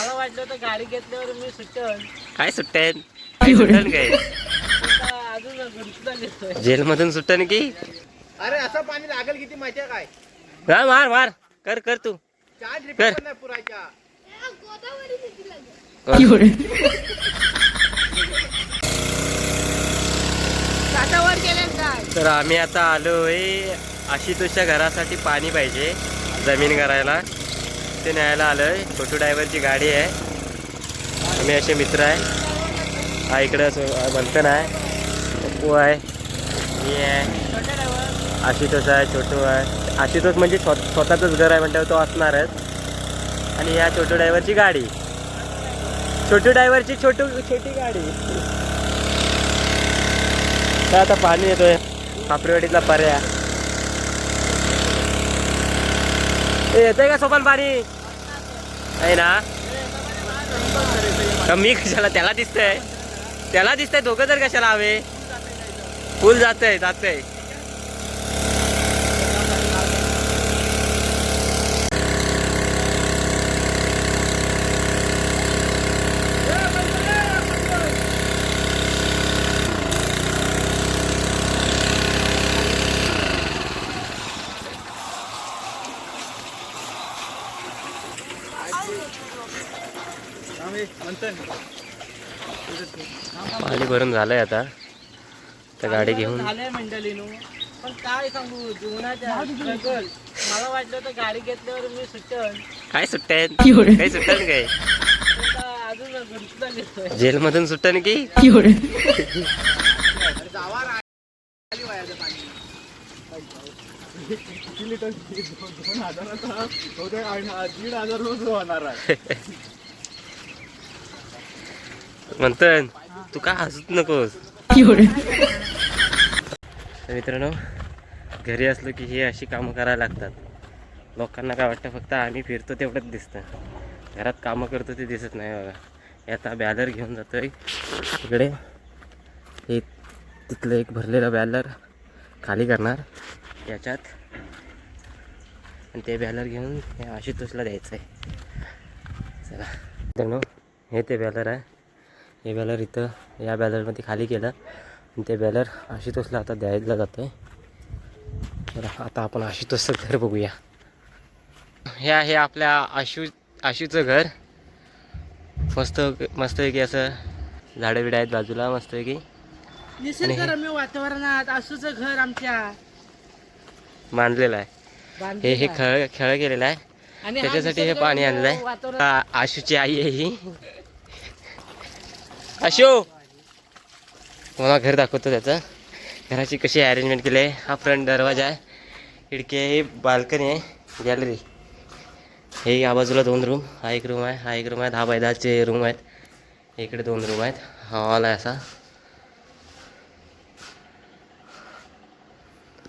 मला वाटलं होतं गाडी घेतल्यावर मी सुट्टन. काय सुट्टन काय सुट्टन काय अजून गुंतला घेतोय. जेल मधून सुट्टन की. अरे असं पाणी लागेल किती माहिती आहे काय? हा मार मार कर कर तू 4 ड्रिप कर. पण नाही पुरायच्या. साठावर गेले काय? तर आम्ही आता आलोय आशितोषच्या घरासाठी पाणी पाहिजे जमीन करायला ते न्यायला आलोय. छोटू ड्रायव्हरची गाडी आहे. आम्ही असे मित्र आहे. हा इकडं मंथन आहे, पप्पू आहे, मी आहे, आशितोष आहे, छोटू आहे. आशितोष म्हणजे स्वतःचंच घर आहे म्हणल्यावर तो असणारच. आणि या छोटू ड्रायव्हरची गाडी, छोटू ड्रायव्हरची छोटी गाडी. तर आता पाणी येतोय कापरेवाडीतला पर्या. येतंय का सोपान पाणी? आहे ना. मी कशाला त्याला दिसतंय दोघं जर कशाला हवे. फुल जातंय. पाणी भरून झालंय आता. तर गाडी घेऊन झालंय मंडळीनो. पण काय सांगू जीवनाच्या struggle. मला वाटलं होतं गाडी घेतल्यावर मी सुट्टन. काय सुट्टन काय सुट्टन काय अजून गुंतला घेतोय. जेल मधून सुट्टन की. जावा राहिली वायाचं पाणी. किती लिटर? 2,000चा होते. 1,500 रोज होणार आहे. म्हणतन तू का हसत नकोस. मित्रांनो घरी असलो की हे अशी कामं करायला लागतात. लोकांना काय वाटतं फक्त आम्ही फिरतो तेवढंच दिसतं, घरात कामं करतो ते दिसत नाही. बघा आता बॅलर घेऊन जातोय तिकडे. हे तिथलं एक भरलेलं बॅलर खाली करणार याच्यात आणि ते बॅलर घेऊन आशुतोषला द्यायचं आहे. चला मित्रांनो हे ते बॅलर आहे. हे बॅलर इथं या बॅलरमध्ये खाली केलं आणि ते बॅलर आशुतोषला आता द्यायला जातं आहे. तर आता आपण आशुतोषचं घर बघूया. हे आहे आपल्या आशूचं घर. मस्त आहे की असं झाडं बिडं आहेत बाजूला मस्त आहे की. निसर्गरम्य वातावरणात आसूचं घर आमच्या बांधलेलं आहे. हे खेळ केलेला आहे आणि त्याच्यासाठी हे पाणी आणलं आहे. आशूची आई आहे ही. आशू मला घर दाखवतो त्याचं. घराची कशी अरेंजमेंट केली आहे. हा फ्रंट दरवाजा आहे, खिडकी आहे, बाल्कनी आहे, गॅलरी. हे या बाजूला 2 रूम. हा एक रूम आहे, हा एक रूम आहे. 10 बाय 10चे रूम आहेत. इकडे 2 रूम आहेत. हा हॉल आहे असा.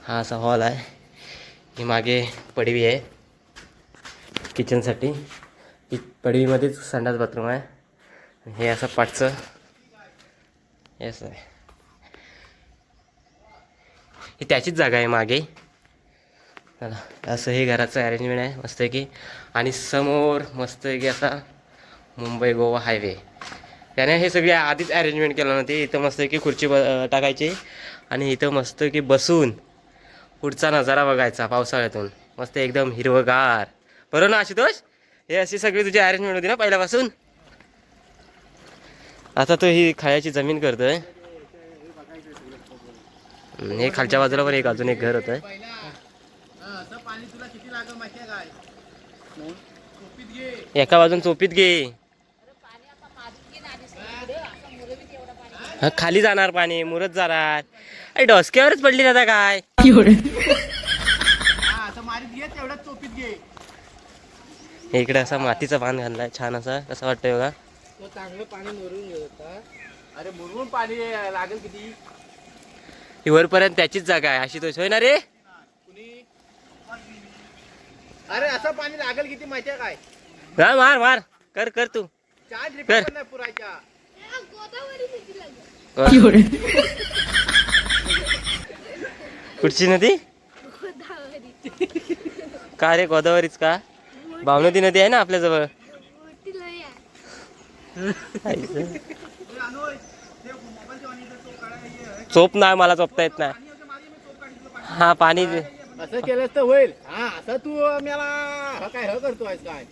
हा असा हॉल आहे. ही मागे पडवी आहे किचनसाठी. पडवीमध्येच संडास बाथरूम आहे. हे असं पाठचं हे असं आहे. ही त्याचीच जागा आहे मागे. असं हे घराचं अरेंजमेंट आहे मस्त आहे की. आणि समोर मस्त आहे की असा मुंबई गोवा हायवे. त्याने हे सगळे आधीच अरेंजमेंट केलं नव्हते. इथं मस्त आहे की खुर्ची टाकायची आणि इथं मस्त की बसून पुढचा नजारा बघायचा पावसाळ्यातून. मस्त एकदम हिरवगार. बरोबर ना आशुतोष? हे अशी सगळी तुझी अरेंजमेंट होती ना पहिल्यापासून. आता तो ही खायची जमीन करतोय. हे खालच्या बाजूला पण अजून एक घर होतं. पाणी तुला किती लागेल माहिती आहे काय? एका बाजून चोपीत घे. हा खाली जाणार पाणी मुरत जाणार. अरे डोसक्यावरच पडली जाता काय. चोपीत घे. इकडे असा मातीचा बांध घाललाय छान असा. कसं वाटतंय बघा. तो चांगलं पाणी मुरून घेत होता. अरे मुरून पाणी लागेल किती. ही वरपर्यंत त्याचीच जागा आहे अशी तो होय ना रे. अरे असं पाणी लागेल किती माहिती आहे काय? हा मार मार कर कर तू 4 ड्रिप कर. पण नाही पुरायच्या. कुठची नदी? का रे गोदावरीच का? भावनदी नदी आहे ना आपल्याजवळ. चोप नाही, मला चोपता येत नाही. हा पाणी असं केलं तर होईल. हा असं तू मला काय ह करतोय काय.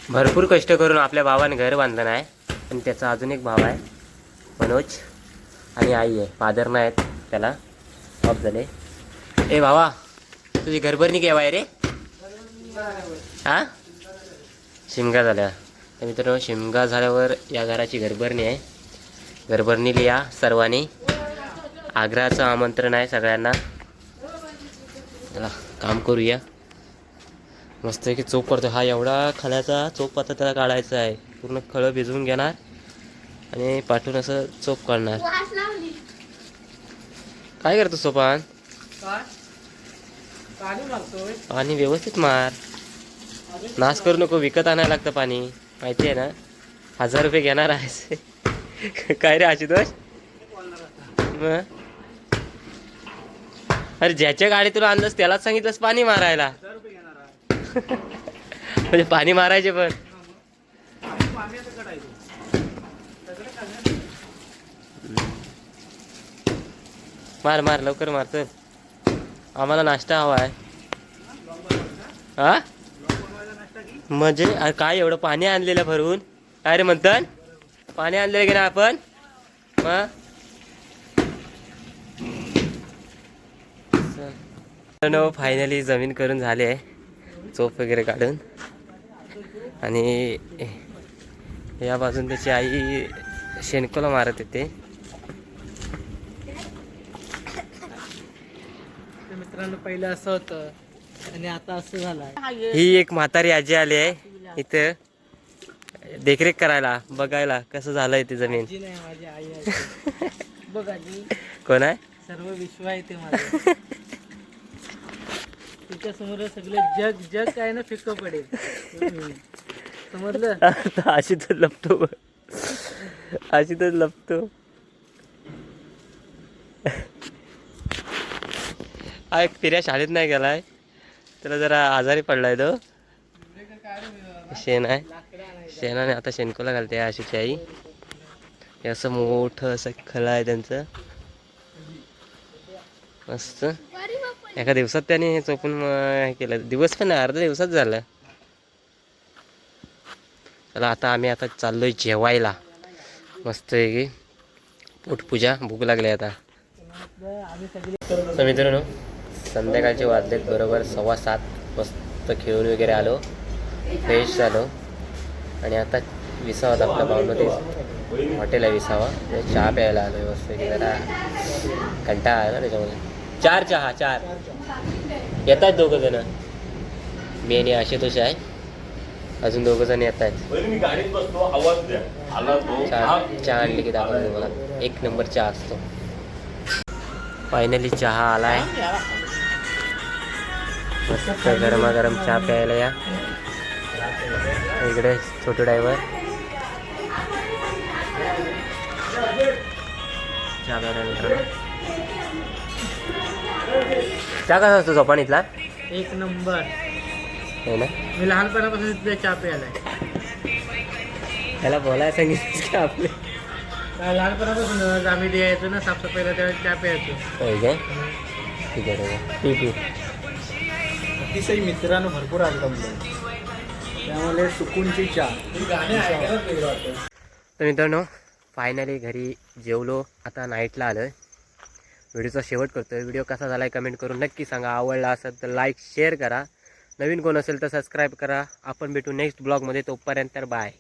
भरपूर कष्ट करून आपल्या भावाने घर बांधलं नाही. आणि त्याचा अजून एक भाव आहे मनोज, आणि आई आहे, फादर नाही आहेत, त्याला ऑफ झाले. ए भावा, तुझी घरभरणी केव्हा आहे रे? हा, शिमगा झाल्या. तर मित्रांनो, शिमगा झाल्यावर या घराची घरभरणी आहे. घरभरणीला या सर्वांनी. आग्रहाचं आमंत्रण आहे सगळ्यांना. चला काम करूया. मस्त आहे की चोप पडतो. हा एवढा खल्याचा चोप आता त्याला काढायचा आहे. पूर्ण खळं भिजवून घेणार आणि पाठवून असं चोप काढणार. काय करतो सोपान? पाणी व्यवस्थित मार, नाश करू नको. विकत आणायला लागतं पाणी, माहिती आहे ना. 1000 रुपये घेणार आहेस. काय रे आशुतोष? मग अरे ज्याच्या गाडी तुला आणलंस त्यालाच सांगितलंस पाणी मारायला. म्हणजे पाणी मारायचे पण. मार मार लवकर मार. चल, आम्हाला नाश्ता हवा आहे. हा म्हणजे काय एवढं पाणी आणलेलं भरून? काय रे म्हणतात, पाणी आणलेलं की ना आपण. मग फायनली जमीन करून झाले आहे, चोप वगैरे काढून. आणि या बाजून त्याची आई शेणकोला मारत येते. मित्रांनो, पहिलं असं होतं आणि आता असं झालंय. ही एक म्हातारी आजी आली आहे इथं देखरेख करायला, बघायला कसं झालंय ते जमीन. आजी नाही, माझी आई आहे. बघ आजी, कोण आहे? सर्व विश्व आहे ते माझं. तुझ्या समोर सगळं जग जग काय ना फिक्क पडेल. समजलं? अशी तर लपतो, अशी तर लपतो. हा एक फिर्या शाळेत नाही गेलाय, त्याला जरा आजारी पडलाय तो. शेण आहे, शेणाने आता शेणकोला घालते आशीची आई. हे असं मोठं असं खळं आहे त्यांचं, मस्त. एका दिवसात त्याने हे चोपून हे केलं. दिवस पण नाही, अर्ध्या दिवसात झालं. चला आता आम्ही आता चाललोय जेवायला. मस्त आहे की पोटपूजा, भूक लागली आता. तर मित्रांनो, संध्याकाळचे वाजलेत बरोबर 7:15. मस्त खेळून वगैरे आलो, फ्रेश झालो. आणि आता विसावात आपल्या भावमध्ये हॉटेल आहे विसावा, चहा प्यायला आलो आहे. मस्त की जरा कंटाळा आला ना त्याच्यामध्ये. 4 चहा, 4 येत आहेत. 2 जण, मी आणि आशुतोष आहे, अजून 2 जण येत आहेत. चहा आणली की दाखवतो तुम्हाला, 1 नंबर चहा असतो. फायनली चहा आलाय, मस्त गरमागरम चहा प्यायला या. इकडे छोटू ड्रायव्हर चहा प्यायला. मित्रांनो, चहा कसा असतो सोपान इथला? 1 नंबर हो ना. मी लहानपणापासून इथले चहा प्यायलाय. त्याला बोलायला सांगितलं की आपले लहानपणापासून आम्ही द्यायचो ना साफसफाईला, त्यावेळेस चहा प्यायचो. होय काय? ठीक आहे, पी पी. अतिशय मित्रांनो भरपूर आलं त्यामुळे सुकूनची चहा. तर मित्रांनो, फायनली घरी जेवलो, आता नाईटला आलो आहे. व्हिडिओचा शेवट करतो आहे. व्हिडिओ कसा झाला आहे कमेंट करून नक्की सांगा. आवडला असेल तर लाईक शेअर करा. नवीन कोण असेल तर सबस्क्राईब करा. आपण भेटू नेक्स्ट ब्लॉगमध्ये. तोपर्यंत बाय.